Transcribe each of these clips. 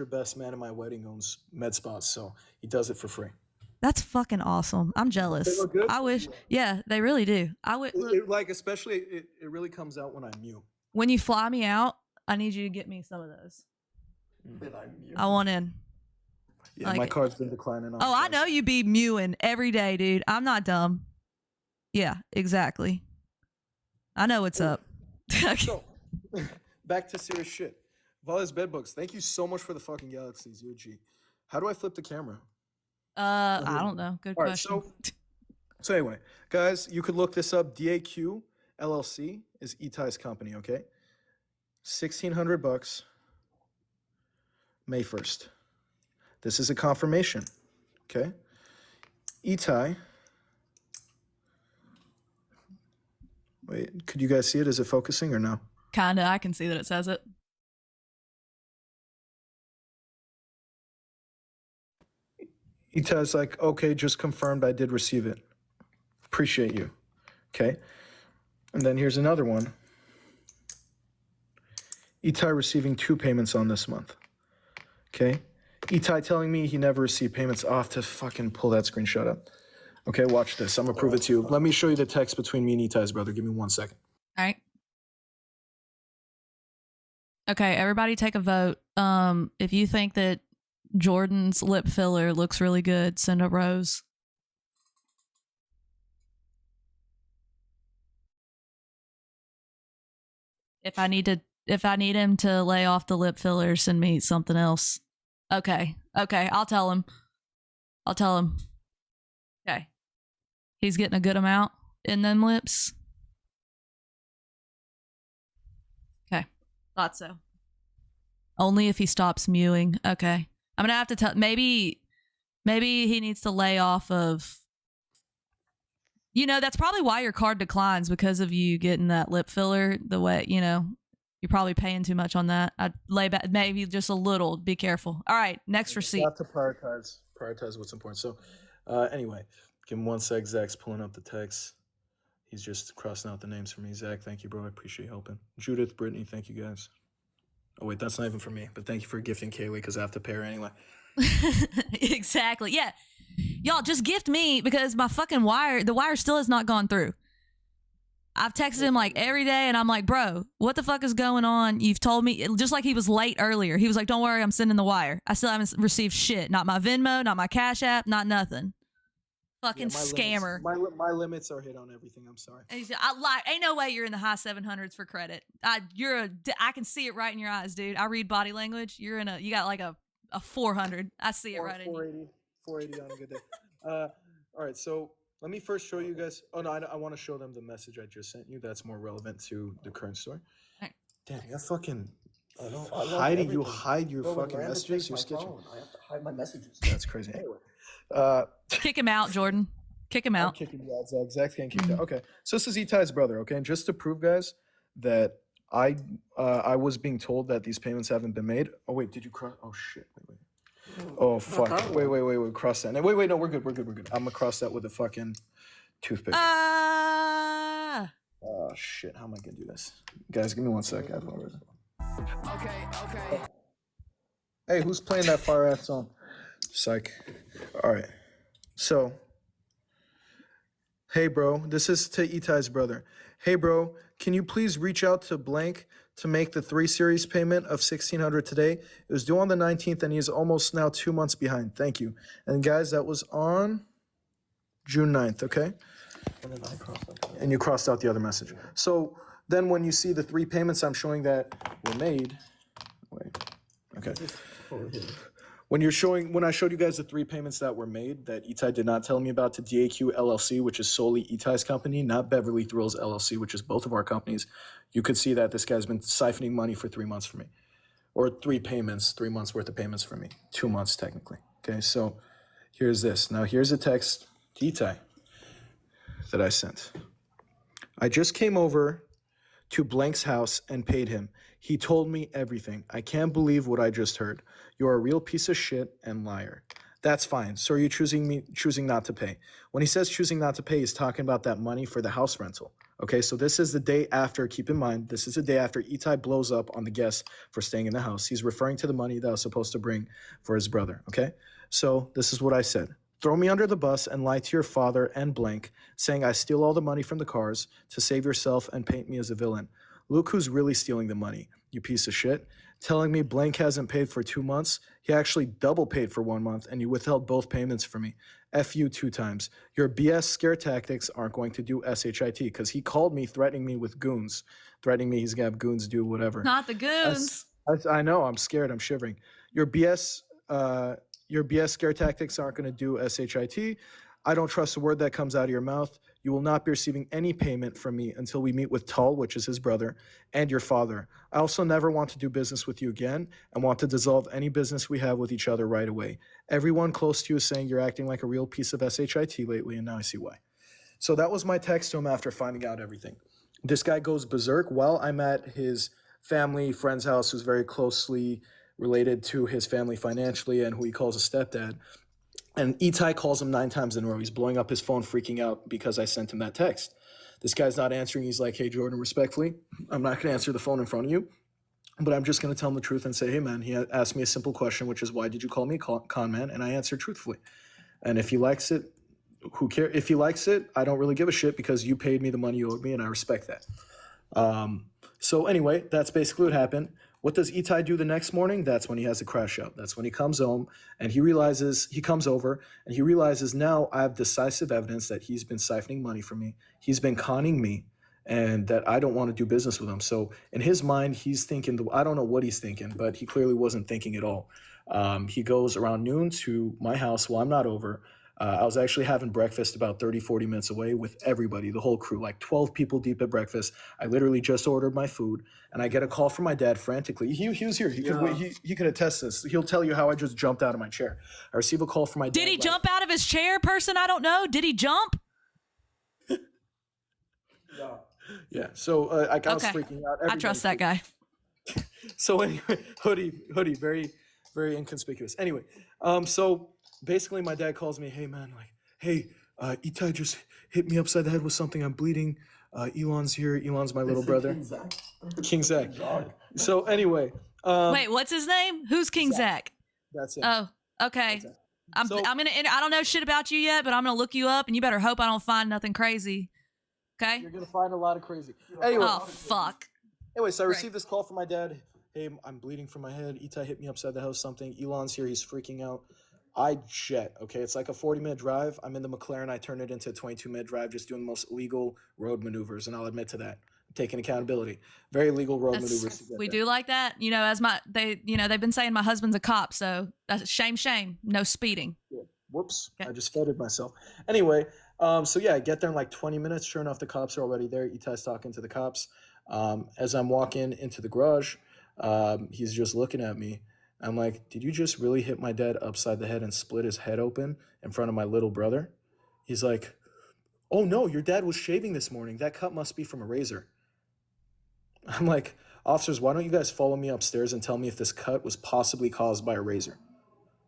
best man at my wedding owns med spas, so he does it for free. That's fucking awesome. I'm jealous. They look good? I wish. Yeah, they really do. I would Especially it really comes out when I'm mute. when you fly me out. I need you to get me some of those. I want in. Yeah, my card's been declining. Oh, I know you be mewing every day, dude. I'm not dumb. Yeah, exactly. I know what's up. So, back to serious shit. Vales Bedbugs, thank you so much for the fucking galaxies. You're a G. How do I flip the camera? I don't know. Good question. So anyway, guys, you could look this up. DAQ LLC is Itai's company, okay? $1,600, May 1st. This is a confirmation, okay? Itai. Wait, could you guys see it? Is it focusing or no? Kinda. I can see that it says it. Itai's like, okay, just confirmed I did receive it. Appreciate you. Okay. And then here's another one. Itai receiving 2 payments on this month. Okay. Itai telling me he never received payments. I'll have to fucking pull that screenshot up. Okay, watch this. I'm gonna prove it to you. Let me show you the text between me and Itai's brother. Give me 1 second. All right. Okay, everybody take a vote. If you think that Jordan's lip filler looks really good, send a rose. If I need him to lay off the lip filler, send me something else. Okay, I'll tell him. Okay. He's getting a good amount in them lips. Okay, thought so. Only if he stops mewing. Okay. I'm gonna have to tell. Maybe he needs to lay off of. You know, that's probably why your card declines, because of you getting that lip filler. The way, you know, you're probably paying too much on that. I'd lay back maybe just a little. Be careful. All right, next receipt. You have to prioritize what's important. So, anyway, give him 1 sec. Zach's pulling up the text. He's just crossing out the names for me. Zach, thank you, bro. I appreciate you helping. Judith, Brittany, thank you guys. Oh, wait, that's not even for me, but thank you for gifting Kayl1e because I have to pay her anyway. Exactly. Yeah. Y'all just gift me because my fucking the wire still has not gone through. I've texted him like every day and I'm like, bro, what the fuck is going on? You've told me, just like he was late earlier. He was like, don't worry, I'm sending the wire. I still haven't received shit. Not my Venmo, not my Cash App, not nothing. Fucking scammer. My limits are hit on everything. I'm sorry. And he said, I lie. Ain't no way you're in the high 700s for credit. I can see it right in your eyes, dude. I read body language. You got like a 400. I see it right in you. 480 on a good day. All right, so let me first show you guys. Oh no, I want to show them the message I just sent you. That's more relevant to the current story. Right. Damn, you're fucking hiding. You hide your fucking messages. You're sketchy. I have to hide my messages. That's crazy. Anyway. Kick him out, Jordan. Kick him out. I'm kicking you out, Zach. Zach's getting kicked out. Okay, so this is Itai's brother. Okay, and just to prove, guys, that I was being told that these payments haven't been made. Oh wait, did you cross? Oh shit! Wait. Oh fuck! Wait. Cross that. Wait. No, we're good. I'm gonna cross that with a fucking toothpick. Oh shit! How am I gonna do this, guys? Give me 1 sec. Okay. Hey, who's playing that fire ass song? Psych. All right. So, hey, bro, this is to Itai's brother. Hey, bro, can you please reach out to blank to make the 3 series payment of $1,600 today? It was due on the 19th, and he is almost now 2 months behind. Thank you. And guys, that was on June 9th, okay? And then I crossed out. And you crossed out the other message. So then when you see the 3 payments I'm showing that were made, wait, okay. When I showed you guys the 3 payments that were made that Itai did not tell me about to DAQ LLC, which is solely Itai's company, not Beverly Thrills LLC, which is both of our companies, you could see that this guy's been siphoning money for 3 months for me. Or 3 payments, 3 months worth of payments for me. 2 months technically. Okay, so here's this. Now here's a text to Itai that I sent. I just came over to Blank's house and paid him. He told me everything. I can't believe what I just heard. You're a real piece of shit and liar. That's fine. So are you choosing not to pay? When he says choosing not to pay, he's talking about that money for the house rental. Okay, so this is the day after, keep in mind, this is the day after Itai blows up on the guests for staying in the house. He's referring to the money that I was supposed to bring for his brother, okay? So this is what I said. Throw me under the bus and lie to your father and blank, saying I steal all the money from the cars to save yourself and paint me as a villain. Look who's really stealing the money, you piece of shit. Telling me blank hasn't paid for 2 months. He actually double paid for 1 month and you withheld both payments for me. F you 2 times. Your BS scare tactics aren't going to do SHIT because he called me threatening me with goons. Threatening me he's going to have goons do whatever. Not the goons. I know, I'm scared, I'm shivering. Your BS scare tactics aren't going to do SHIT. I don't trust a word that comes out of your mouth. You will not be receiving any payment from me until we meet with Tal, which is his brother, and your father. I also never want to do business with you again and want to dissolve any business we have with each other right away. Everyone close to you is saying you're acting like a real piece of SHIT lately, and now I see why. So that was my text to him after finding out everything. This guy goes berserk while I'm at his family friend's house who's very closely related to his family financially and who he calls a stepdad. And Itai calls him 9 times in a row. He's blowing up his phone, freaking out because I sent him that text. This guy's not answering. He's like, hey, Jordan, respectfully, I'm not going to answer the phone in front of you, but I'm just going to tell him the truth and say, hey, man, he asked me a simple question, which is, why did you call me a con man? And I answered truthfully. And if he likes it, who cares? If he likes it, I don't really give a shit because you paid me the money you owed me, and I respect that. So anyway, that's basically what happened. What does Itai do the next morning? That's when he has a crash out. That's when he comes home and he comes over and he realizes now I have decisive evidence that he's been siphoning money from me. He's been conning me and that I don't want to do business with him. So in his mind, he's thinking, I don't know what he's thinking, but he clearly wasn't thinking at all. He goes around noon to my house while I'm not over. I was actually having breakfast about 30, 40 minutes away with everybody, the whole crew, like 12 people deep at breakfast. I literally just ordered my food, and I get a call from my dad frantically. He was here. He could attest this. He'll tell you how I just jumped out of my chair. I receive a call from my dad. Did he jump out of his chair, person? I don't know. Did he jump? Yeah. So I was freaking out. I trust that guy. So anyway, hoodie, very, very inconspicuous. Anyway, so basically my dad calls me, hey man, like, hey, Itai just hit me upside the head with something. I'm bleeding. Elon's here. Elon's my little brother. King Zach. So anyway. Wait, what's his name? Who's King Zach? That's it. Oh, okay. I'm gonna. I don't know shit about you yet, but I'm gonna look you up, and you better hope I don't find nothing crazy. Okay. You're gonna find a lot of crazy. Anyway. Oh fuck. Anyway, so I received this call from my dad. Hey, I'm bleeding from my head. Itai hit me upside the head with something. Elon's here. He's freaking out. I jet, okay? It's like a 40-minute drive. I'm in the McLaren. I turn it into a 22-minute drive, just doing the most illegal road maneuvers, and I'll admit to that. I'm taking accountability. Very illegal road maneuvers. We do like that. You know, they've been saying my husband's a cop, so that's shame. No speeding. Yeah. Whoops. Okay. I just feathered myself. Anyway, so yeah, I get there in like 20 minutes. Sure enough, the cops are already there. Itai's talking to the cops. As I'm walking into the garage, he's just looking at me. I'm like, did you just really hit my dad upside the head and split his head open in front of my little brother? He's like, oh no, your dad was shaving this morning. That cut must be from a razor. I'm like, officers, why don't you guys follow me upstairs and tell me if this cut was possibly caused by a razor?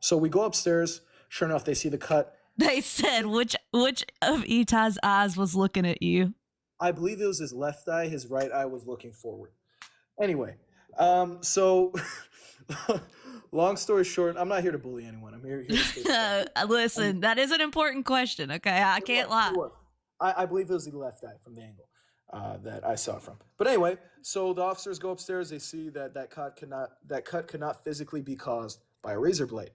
So we go upstairs. Sure enough, they see the cut. They said, which of Itai's eyes was looking at you? I believe it was his left eye. His right eye was looking forward. Anyway, so long story short, I'm not here to bully anyone. I'm here to stay. Listen, that is an important question, okay? I can't lie. I believe it was the left eye from the angle that I saw it from. But anyway, so the officers go upstairs. They see that cut could not physically be caused by a razor blade.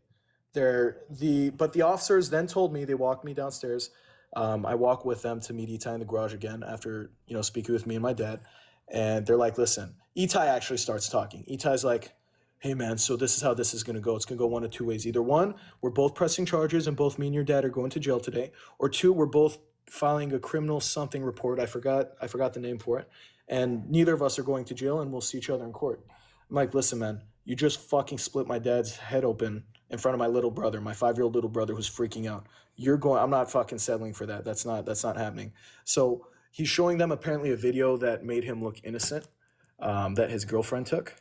But the officers then told me, they walked me downstairs. I walk with them to meet Itai in the garage again after, speaking with me and my dad. And they're like, listen, Itai actually starts talking. Itai's like, hey man, so this is how this is going to go. It's going to go one of two ways. Either one, we're both pressing charges and both me and your dad are going to jail today. Or two, we're both filing a criminal something report. I forgot the name for it. And neither of us are going to jail and we'll see each other in court. I'm like, listen, man, you just fucking split my dad's head open in front of my little brother, my 5-year-old little brother who's freaking out. I'm not fucking settling for that. That's not happening. So he's showing them apparently a video that made him look innocent, that his girlfriend took.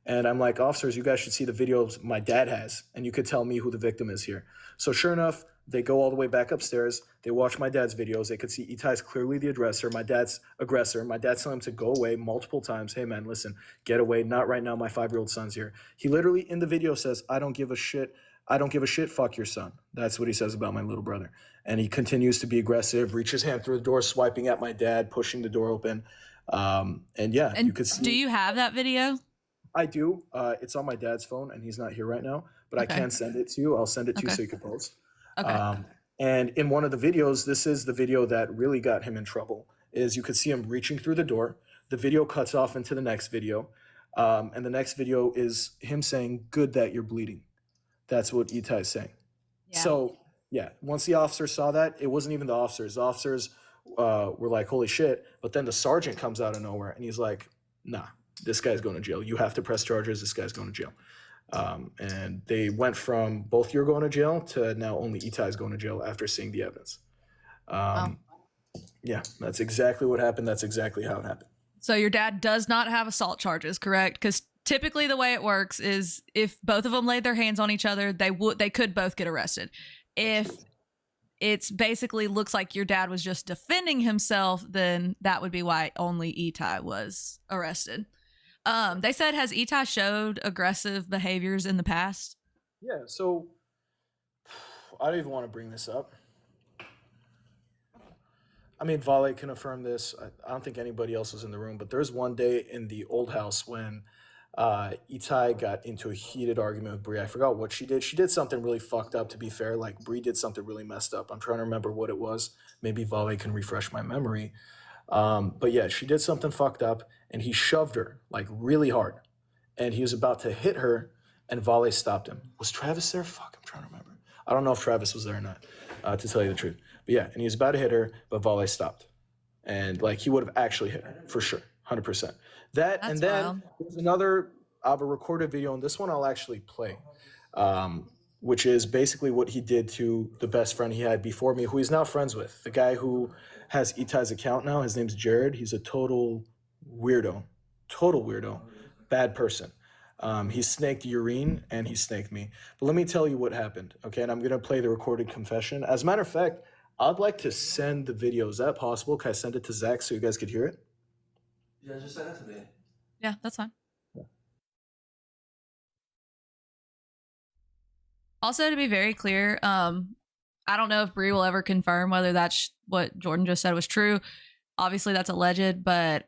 And I'm like, officers, you guys should see the videos my dad has, and you could tell me who the victim is here. So sure enough, They go all the way back upstairs. They watch my dad's videos. They could see Itai's clearly the aggressor. My dad's aggressor. My dad's telling him to go away multiple times. Hey, man, listen, get away. Not right now. My 5-year-old son's here. He literally in the video says, I don't give a shit. I don't give a shit. Fuck your son. That's what he says about my little brother. And he continues to be aggressive, reach his hand through the door, swiping at my dad, pushing the door open. And yeah, And you could see. do you have that video? I do. It's on my dad's phone, and he's not here right now. But Okay. I can send it to you. I'll send it to you Okay. so you can post. Okay. And in one of the videos, this is the video that really got him in trouble, is you could see him reaching through the door. The video cuts off into the next video. And the next video is him saying, good that you're bleeding. That's what Itai is saying. Yeah. So, yeah, once the officer saw that, it wasn't even the officers. The officers were like, holy shit. But then the sergeant comes out of nowhere, and he's like, nah, this guy's going to jail. You have to press charges. This guy's going to jail. And they went from both you're going to jail to now only Itai's going to jail after seeing the evidence. Yeah, that's exactly what happened. That's exactly how it happened. So your dad does not have assault charges, correct? Because typically the way it works is if both of them laid their hands on each other, they could both get arrested. If it's basically looks like your dad was just defending himself, then that would be why only Itai was arrested. They said, has Itai showed aggressive behaviors in the past? Yeah, so I don't even want to bring this up. I mean, Vale can affirm this. I don't think anybody else was in the room, but there's one day in the old house when Itai got into a heated argument with Bree. I forgot what she did. She did something really fucked up, to be fair. Like, Bree did something really messed up. I'm trying to remember what it was. Maybe Vale can refresh my memory. But yeah, she did something fucked up, and he shoved her, like, really hard. And he was about to hit her, and Vale stopped him. Was Travis there? Fuck, I'm trying to remember. I don't know if Travis was there or not, to tell you the truth. But yeah, and he was about to hit her, but Vale stopped. And, like, he would have actually hit her, for sure, 100%. That, That's and then wild. there's another, I have a recorded video, and this one I'll actually play, which is basically what he did to the best friend he had before me, who he's now friends with. The guy who has Itai's account now, his name's Jared. He's a total weirdo, bad person. He snaked Urine, and he snaked me. But let me tell you what happened, okay? And I'm going to play the recorded confession. As a matter of fact, I'd like to send the video. Is that possible? Can I send it to Zach so you guys could hear it? Yeah, just send it to me. Yeah, that's fine. Also, to be very clear, I don't know if Bree will ever confirm whether that's what Jordan just said was true. Obviously, that's alleged, but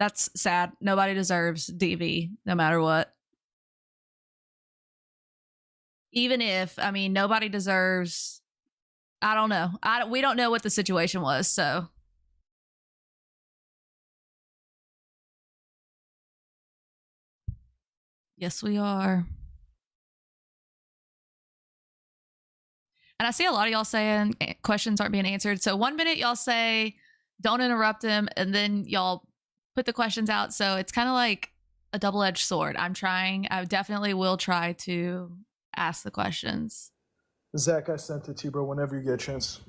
that's sad. Nobody deserves DV, no matter what. Even if, I mean, nobody deserves. I don't know. We don't know what the situation was, so. Yes, we are. And I see a lot of y'all saying questions aren't being answered. So 1 minute y'all say, don't interrupt him. And then y'all put the questions out. So it's kind of like a double-edged sword. I definitely will try to ask the questions. Zach, I sent it to you, bro, whenever you get a chance.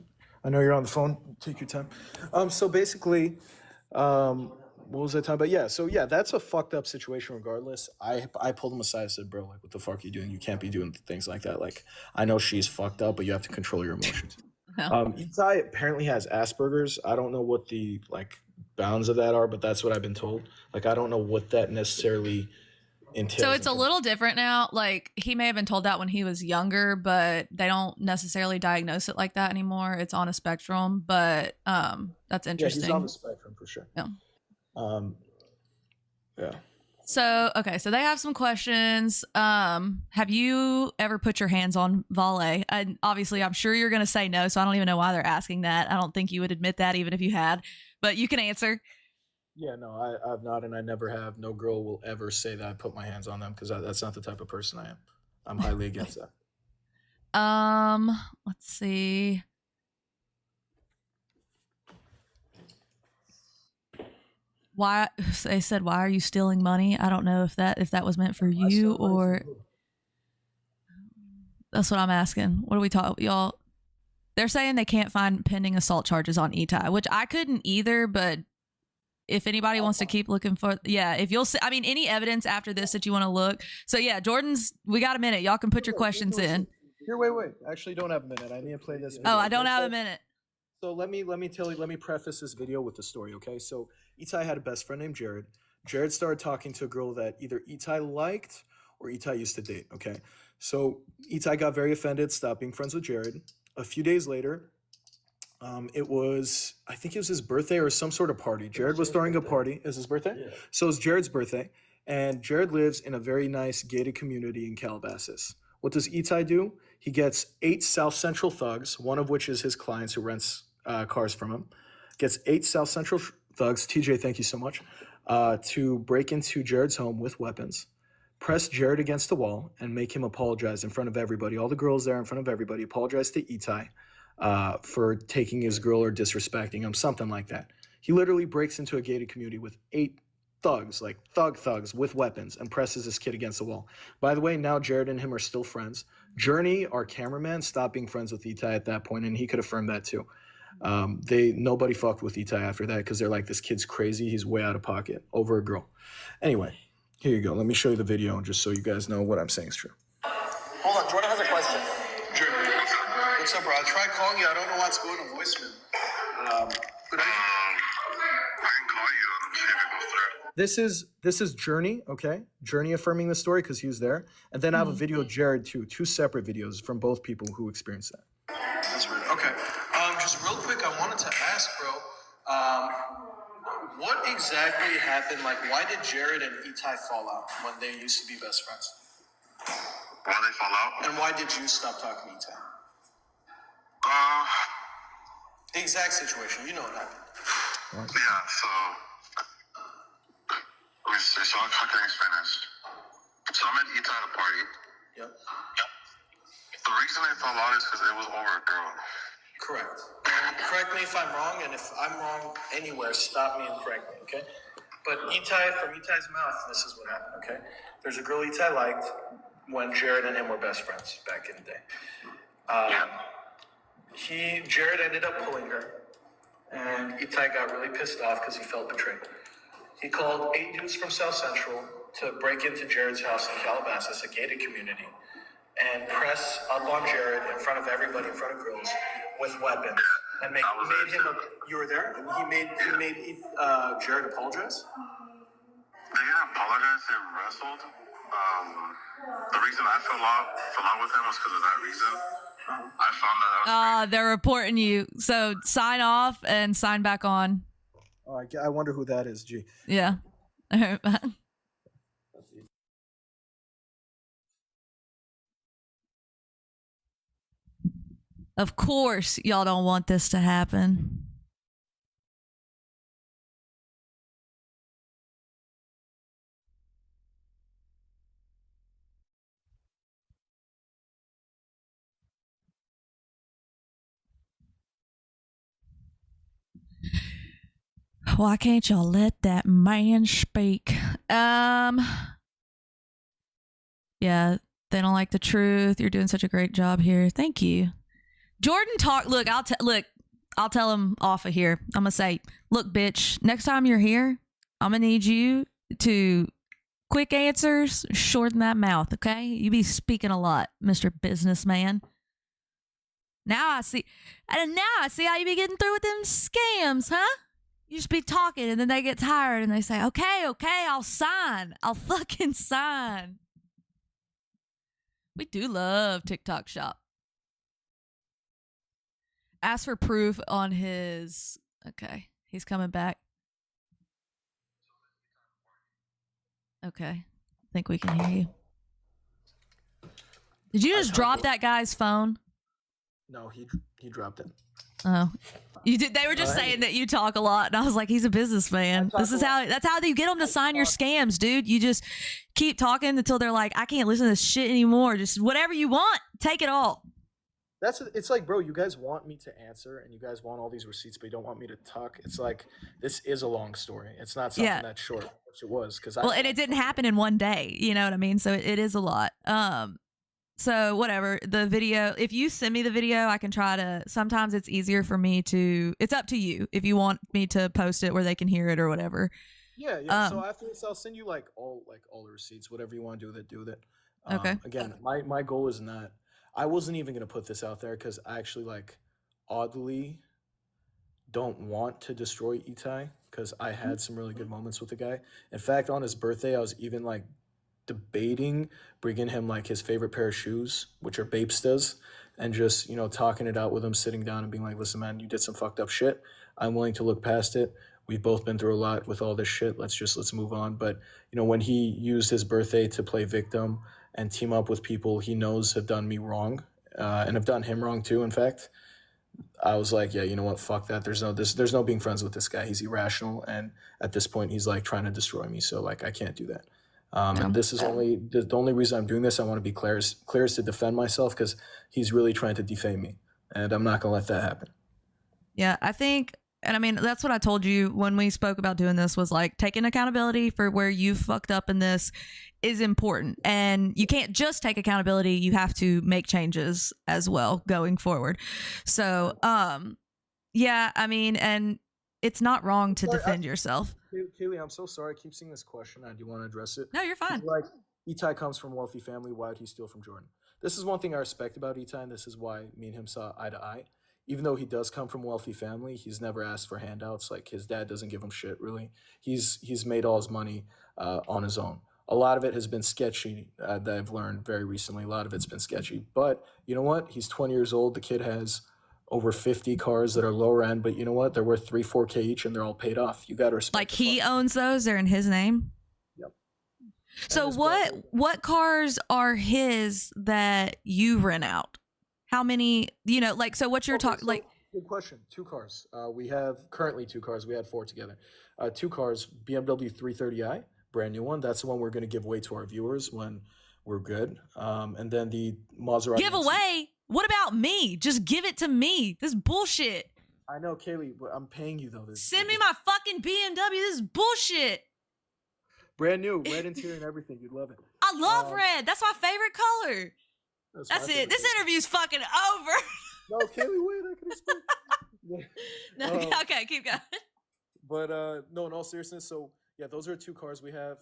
I know you're on the phone. Take your time. So basically, what was I talking about? Yeah, so yeah, that's a fucked up situation regardless. I pulled him aside and said, bro, like, what the fuck are you doing? You can't be doing things like that. Like, I know she's fucked up, but you have to control your emotions. No. Itai apparently has Asperger's. I don't know what the, like, bounds of that are, but that's what I've been told. Like, I don't know what that necessarily entails. So it's a little different now. Like, he may have been told that when he was younger, but they don't necessarily diagnose it like that anymore. It's on a spectrum, but that's interesting. Yeah, he's on the spectrum for sure. Yeah. Yeah. So, okay, so they have some questions. Have you ever put your hands on Vale? And obviously, I'm sure you're going to say no, so I don't even know why they're asking that. I don't think you would admit that even if you had, but you can answer. Yeah, no, I've not, and I never have. No girl will ever say that I put my hands on them because that's not the type of person I am. I'm highly against that. Let's see. Why they said, why are you stealing money? I don't know if that was meant for you or that's what I'm asking. What are we talking, y'all? They're saying they can't find pending assault charges on Itai, which I couldn't either, but if anybody wants to keep looking for, yeah, if you'll see, I mean, any evidence after this that you want to look. So yeah, we got a minute. Y'all can put your questions in. Here, wait. I actually don't have a minute. I need to play this video. Oh, I don't have a minute. So let me preface this video with the story, okay? So Itai had a best friend named Jared. Jared started talking to a girl that either Itai liked or Itai used to date, okay? So Itai got very offended, stopped being friends with Jared. A few days later, I think it was his birthday or some sort of party. Jared was throwing a party. Is his birthday? Yeah. So it's Jared's birthday. And Jared lives in a very nice gated community in Calabasas. What does Itai do? He gets 8 South Central thugs, one of which is his clients who rents cars from him. Gets 8 South Central thugs, TJ, thank you so much, to break into Jared's home with weapons, press Jared against the wall, and make him apologize in front of everybody. All the girls there in front of everybody apologize to Itai for taking his girl or disrespecting him, something like that. He literally breaks into a gated community with 8 thugs, like thugs with weapons, and presses this kid against the wall. By the way, now Jared and him are still friends. Journey, our cameraman, stopped being friends with Itai at that point, and he could affirm that too. Nobody fucked with Itai after that because they're like, this kid's crazy, he's way out of pocket over a girl. Anyway, here you go. Let me show you the video just so you guys know what I'm saying is true. Hold on, Jordan has a question. Jordan, what's up, bro? I tried calling you. I don't know why it's going to voicemail. I can call you and see if it goes through. This is Journey, okay? Journey affirming the story because he was there. And then I have a video of Jared too, 2 separate videos from both people who experienced that. That's right. Okay. Just real quick, I wanted to ask, bro, what exactly happened? Like, why did Jared and Itai fall out when they used to be best friends? Why they fall out? And why did you stop talking to Itai? The exact situation. You know what happened. Yeah, so let me see. So how can I explain this? So I'm at Itai at a party. Yep. The reason they fell out is because it was over a girl. Correct. And correct me if I'm wrong, and if I'm wrong anywhere, stop me and correct me, okay? But Itai, from Itai's mouth, this is what happened, okay? There's a girl Itai liked when Jared and him were best friends back in the day. Jared ended up pulling her, and Itai got really pissed off because he felt betrayed. He called 8 dudes from South Central to break into Jared's house in Calabasas, a gated community, and press up on Jared in front of everybody, in front of girls, with weapons. And made him you were there? And he made Jared apologize? They didn't apologize, they wrestled. The reason I fell out with him was because of that reason. I found that They're reporting you. So sign off and sign back on. Oh, I wonder who that is, G. Yeah. Of course, y'all don't want this to happen. Why can't y'all let that man speak? Yeah, they don't like the truth. You're doing such a great job here. Thank you. Jordan look, I'll tell him off of here. I'm gonna say, look, bitch, next time you're here, I'm gonna need you to quick answers, shorten that mouth, okay? You be speaking a lot, Mr. Businessman. Now I see how you be getting through with them scams, huh? You just be talking and then they get tired and they say, okay, I'll sign. I'll fucking sign. We do love TikTok Shop. Ask for proof on his... Okay, he's coming back. Okay, I think we can hear you. Did you just drop that guy's phone? No, he dropped it. Oh, you did. They were just saying that you talk a lot, and I was like, "He's a businessman. That's how you get them to sign your scams, dude. You just keep talking until they're like, I can't listen to this shit anymore. Just whatever you want, take it all." It's like, bro, you guys want me to answer, and you guys want all these receipts, but you don't want me to talk. It's like, this is a long story. It's not something that's short, which it was. And it didn't happen in one day. You know what I mean? So it is a lot. So whatever, the video, if you send me the video, I can try to, sometimes it's easier for me to, it's up to you if you want me to post it where they can hear it or whatever. Yeah. So after this, I'll send you all the receipts, whatever you want to do with it, do with it. Okay. Again, my goal is not, I wasn't even gonna put this out there because I actually like oddly don't want to destroy Itai because I had some really good moments with the guy. In fact, on his birthday, I was even like debating bringing him like his favorite pair of shoes, which are Bapestas, and just, you know, talking it out with him, sitting down and being like, listen, man, you did some fucked up shit. I'm willing to look past it. We've both been through a lot with all this shit. Let's move on. But, you know, when he used his birthday to play victim and team up with people he knows have done me wrong, and have done him wrong too, in fact, I was like, yeah, you know what? Fuck that. There's no being friends with this guy. He's irrational, and at this point, he's like trying to destroy me. So like, I can't do that. And this is the only reason I'm doing this. I want to be clear is to defend myself because he's really trying to defame me, and I'm not gonna let that happen. Yeah, I think, and I mean, that's what I told you when we spoke about doing this was like taking accountability for where you fucked up in this is important. And you can't just take accountability. You have to make changes as well going forward. So, yeah, I mean, and it's not wrong to defend yourself. Kaylee, I'm so sorry. I keep seeing this question. I do want to address it. No, you're fine. Like, Itai comes from a wealthy family. Why would he steal from Jordan? This is one thing I respect about Itai, and this is why me and him saw eye to eye. Even though he does come from a wealthy family, he's never asked for handouts. Like, his dad doesn't give him shit, really. He's made all his money on his own. A lot of it has been sketchy that I've learned very recently. A lot of it's been sketchy. But you know what? He's 20 years old. The kid has over 50 cars that are lower end, but you know what? They're worth 3-4K each, and they're all paid off. You got to respect. Like, he owns those. They're in his name. Yep. So what cars are his that you rent out? How many, you know, like, so what you're talking, like. Good question. 2 cars. We have currently 2 cars. We had 4 together. 2 cars, BMW 330i, brand new one. That's the one we're going to give away to our viewers when we're good. And then the Maserati. Give away? What about me? Just give it to me. This is bullshit. I know, Kaylee, but I'm paying you though. Send me my fucking BMW. This is bullshit. Brand new, red interior and everything. You'd love it. I love red. That's my favorite color. That's it. This color. interview's fucking over. No, Kaylee, wait, I can explain. No, okay, keep going. But no, in all seriousness, so yeah, those are 2 cars we have.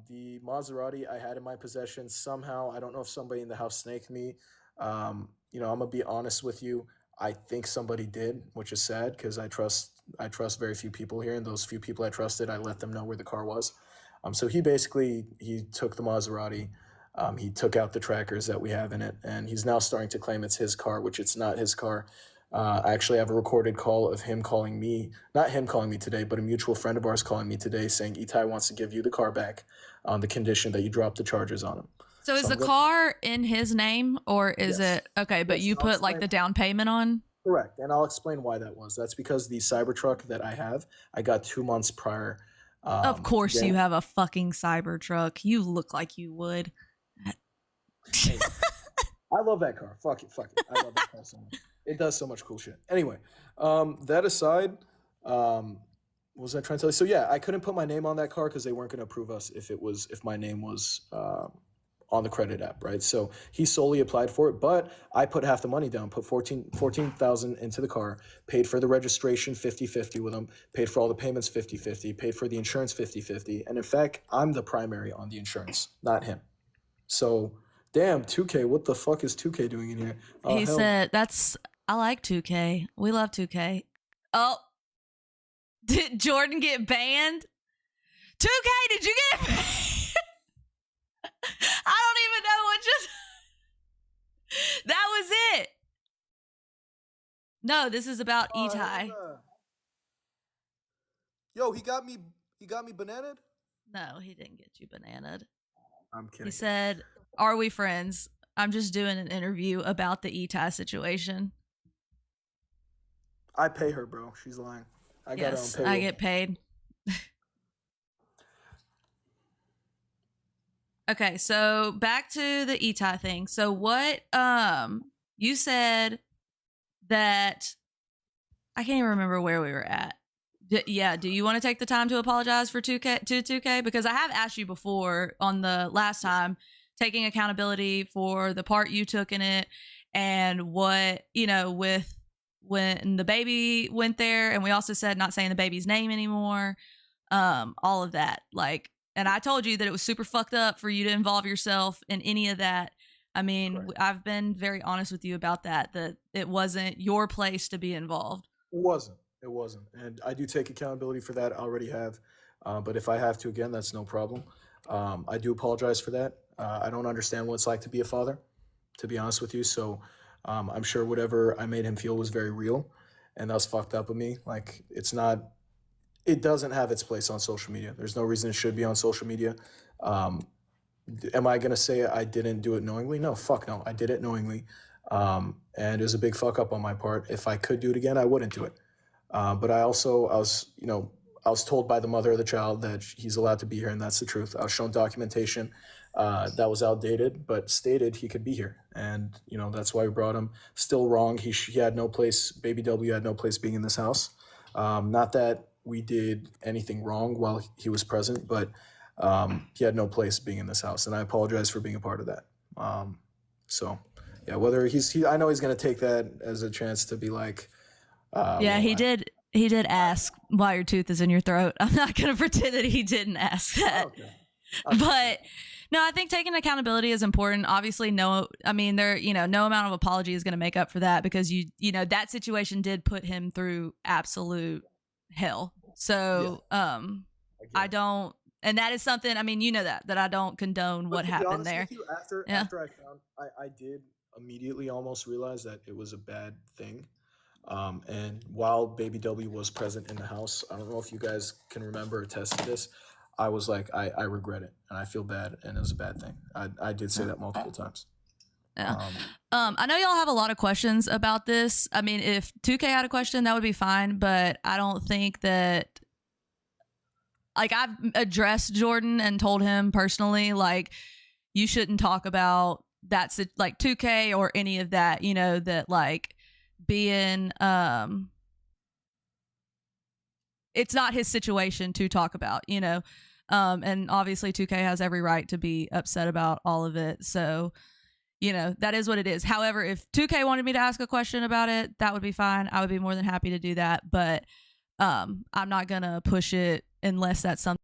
The Maserati I had in my possession somehow. I don't know if somebody in the house snaked me. You know, I'm gonna be honest with you. I think somebody did, which is sad because I trust very few people here, and those few people I trusted, I let them know where the car was. So he took the Maserati. He took out the trackers that we have in it, and he's now starting to claim it's his car, which it's not his car. I actually have a recorded call of him calling me, not him calling me today, but a mutual friend of ours calling me today saying, Itai wants to give you the car back on the condition that you drop the charges on him. So is the car in his name, or is Yes. it, okay, but Yes, you I'll put like explain. the down payment on? Correct, and I'll explain why that was. That's because the Cybertruck that I have, I got 2 months prior. Of course yeah. you have a fucking Cybertruck. You look like you would. Hey, I love that car. Fuck it. I love that car so much. It does so much cool shit. Anyway, that aside, what was I trying to tell you? So yeah, I couldn't put my name on that car because they weren't going to approve us if my name was on the credit app, right? So he solely applied for it, but I put half the money down, put 14,000 into the car, paid for the registration 50-50 with him, paid for all the payments 50-50, paid for the insurance 50-50, and in fact, I'm the primary on the insurance, not him. So. Damn, 2K, what the fuck is 2K doing in here? He said, I like 2K. We love 2K. Oh, did Jordan get banned? 2K, did you get banned? I don't even know what just. That was it. No, this is about Itai. Yo, he got me bananaed? No, he didn't get you bananaed. I'm kidding. He said, are we friends? I'm just doing an interview about the Itai situation. I pay her, bro. She's lying. I got her on payroll. I get paid. Okay, so back to the Itai thing. So what you said that I can't even remember where we were at. Do you want to take the time to apologize for 2K? Because I have asked you before on the last time, taking accountability for the part you took in it and what, you know, with when the baby went there, and we also said not saying the baby's name anymore, all of that. Like, and I told you that it was super fucked up for you to involve yourself in any of that. I mean, Correct. I've been very honest with you about that it wasn't your place to be involved. It wasn't. It wasn't. And I do take accountability for that. I already have. But if I have to again, that's no problem. I do apologize for that. I don't understand what it's like to be a father, to be honest with you. So I'm sure whatever I made him feel was very real. And that's fucked up of me. Like, it doesn't have its place on social media. There's no reason it should be on social media. Am I going to say I didn't do it knowingly? No, fuck no. I did it knowingly. And it was a big fuck up on my part. If I could do it again, I wouldn't do it. But I was told by the mother of the child that he's allowed to be here, and that's the truth. I was shown documentation that was outdated, but stated he could be here. And, that's why we brought him. Still wrong. He had no place, baby W had no place being in this house. Not that we did anything wrong while he was present, but he had no place being in this house, and I apologize for being a part of that. So, yeah, whether I know he's going to take that as a chance to be like, Yeah, he did. He did ask why your tooth is in your throat. I'm not going to pretend that he didn't ask that. Okay. But no, I think taking accountability is important. Obviously, no amount of apology is going to make up for that, because that situation did put him through absolute hell. So, I don't, and that is something, that I don't condone what happened there. After I found, I did immediately almost realize that it was a bad thing. And while baby W was present in the house, I don't know if you guys can remember or attest to this, I was like, I regret it and I feel bad, and it was a bad thing. I did say that multiple times. Yeah. I know y'all have a lot of questions about this. I mean, if 2K had a question, that would be fine, but I don't think that, like, I've addressed Jordan and told him personally, like, you shouldn't talk about that's like 2K or any of that, that like being, it's not his situation to talk about, and obviously 2K has every right to be upset about all of it. So, that is what it is. However, if 2K wanted me to ask a question about it, that would be fine. I would be more than happy to do that. But I'm not going to push it unless that's something